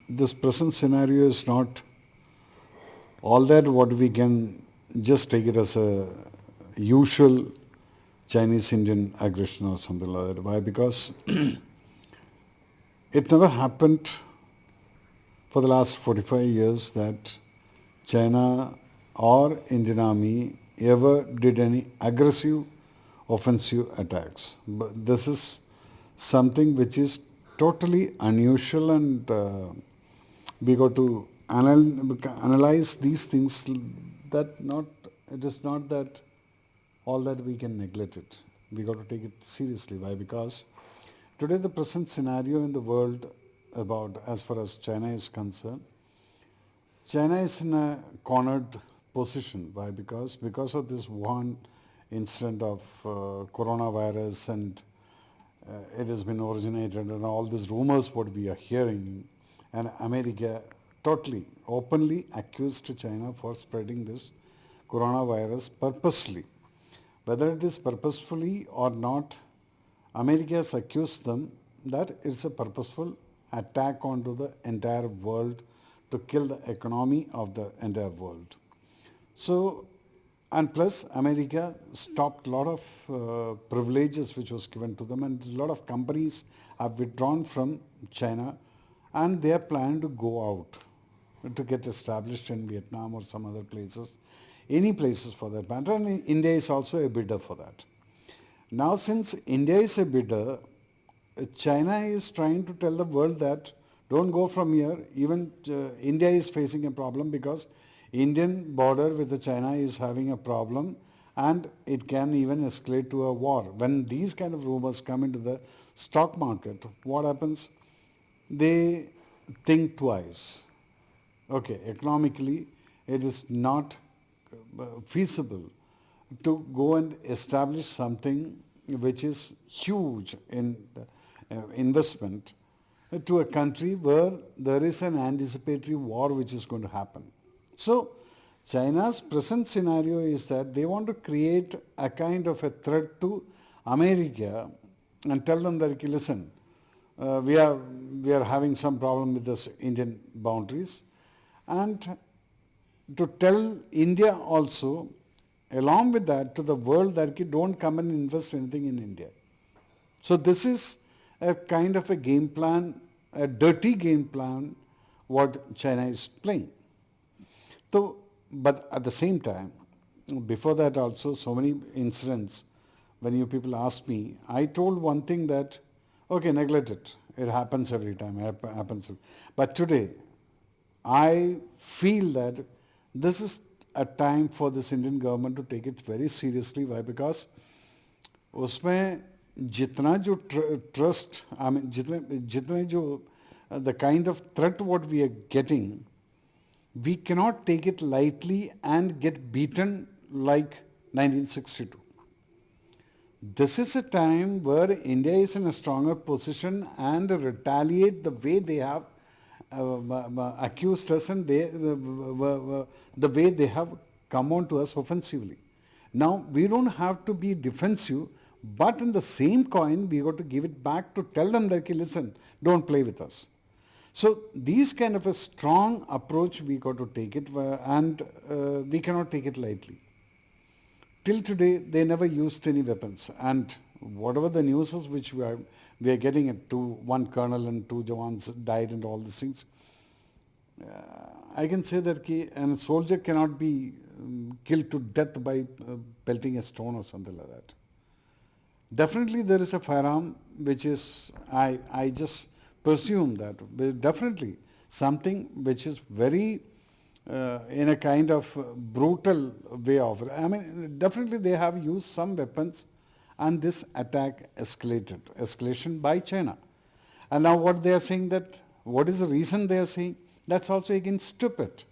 this present scenario is not all that what we can just take it as a usual Chinese Indian aggression or something like that. Why? Because it never happened for the last 45 years that China or Indian Army ever did any aggressive offensive attacks. But this is something which is totally unusual, and we got to analyze these things. That not it is not that all that we can neglect it. We got to take it seriously. Why? Because today the present scenario in the world about as far as China is concerned, China is in a cornered position. Why? Because of this one incident of coronavirus, and it has been originated, and all these rumors what we are hearing, and America totally openly accused China for spreading this coronavirus purposely. Whether it is purposefully or not, America has accused them that it's a purposeful attack onto the entire world to kill the economy of the entire world. So, and plus America stopped a lot of privileges which was given to them, and a lot of companies have withdrawn from China, and they are planning to go out to get established in Vietnam or some other places, any places for that matter, and India is also a bidder for that. Now, since India is a bidder, China is trying to tell the world that don't go from here. Even India is facing a problem because Indian border with the China is having a problem, and it can even escalate to a war. When these kind of rumors come into the stock market, what happens? They think twice. Okay, economically, it is not feasible to go and establish something which is huge in investment to a country where there is an anticipatory war which is going to happen. So, China's present scenario is that they want to create a kind of a threat to America and tell them that, okay, listen, we are having some problem with this Indian boundaries, and to tell India also, along with that, to the world that don't come and invest anything in India. So this is a kind of a game plan, a dirty game plan, what China is playing. So, but at the same time, before that also, so many incidents, when you people ask me, I told one thing that, okay, neglect it. It happens every time, happens. But today, I feel that this is a time for this Indian government to take it very seriously. Why? Because उसमें जितना जो trust, I mean जितने जो the kind of threat what we are getting, we cannot take it lightly and get beaten like 1962. This is a time where India is in a stronger position and retaliate the way they have accused us, and the way they have come on to us offensively. Now, we don't have to be defensive, but in the same coin, we got to give it back to tell them that, okay, listen, don't play with us. So these kind of a strong approach we got to take it, and we cannot take it lightly. Till today, they never used any weapons, and whatever the news is which we are getting it, one colonel and two jawans died and all these things. I can say that a soldier cannot be killed to death by pelting a stone or something like that. Definitely there is a firearm which is, I just presume that definitely something which is very in a kind of brutal way of, I mean, definitely they have used some weapons, and this attack escalation by China. And now what they are saying that, what is the reason they are saying? That's also again stupid.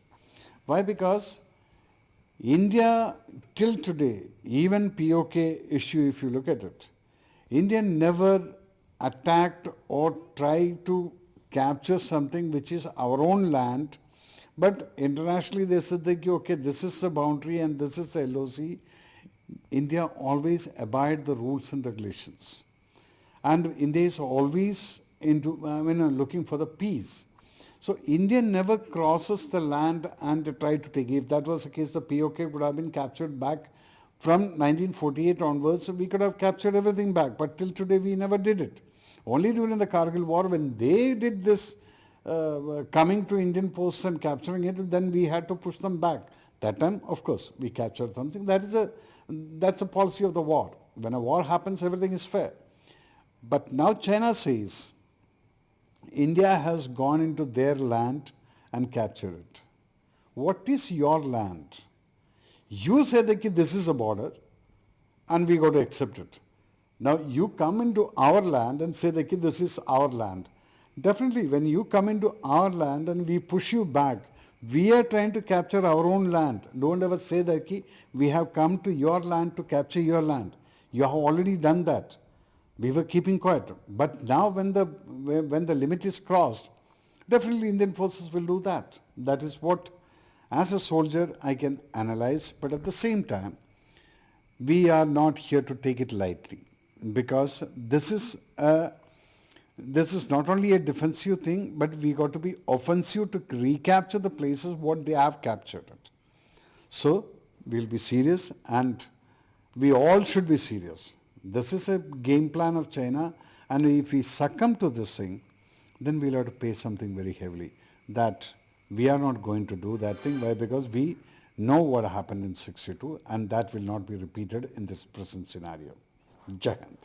Why? Because India till today, even POK issue if you look at it, India never attacked or tried to capture something which is our own land, but internationally they said that, okay, this is the boundary and this is the LOC. India always abide the rules and regulations. And India is always looking for the peace. So India never crosses the land and try to take it. If that was the case, the POK would have been captured back from 1948 onwards. So we could have captured everything back, but till today we never did it. Only during the Kargil war, when they did this coming to Indian posts and capturing it, then we had to push them back. That time, of course, we captured something. That's a policy of the war. When a war happens, everything is fair. But now China says India has gone into their land and captured it. What is your land? You say that this is a border and we got to accept it. Now you come into our land and say that this is our land. Definitely when you come into our land and we push you back, we are trying to capture our own land. Don't ever say that we have come to your land to capture your land. You have already done that. We were keeping quiet. But now when the limit is crossed, definitely Indian forces will do that. That is what, as a soldier, I can analyze. But at the same time, we are not here to take it lightly, because this is not only a defensive thing, but we got to be offensive to recapture the places what they have captured. So we'll be serious, and we all should be serious. This is a game plan of China, and if we succumb to this thing, then we'll have to pay something very heavily. That we are not going to do that thing. Why? Because we know what happened in 62, and that will not be repeated in this present scenario. Jai Hind.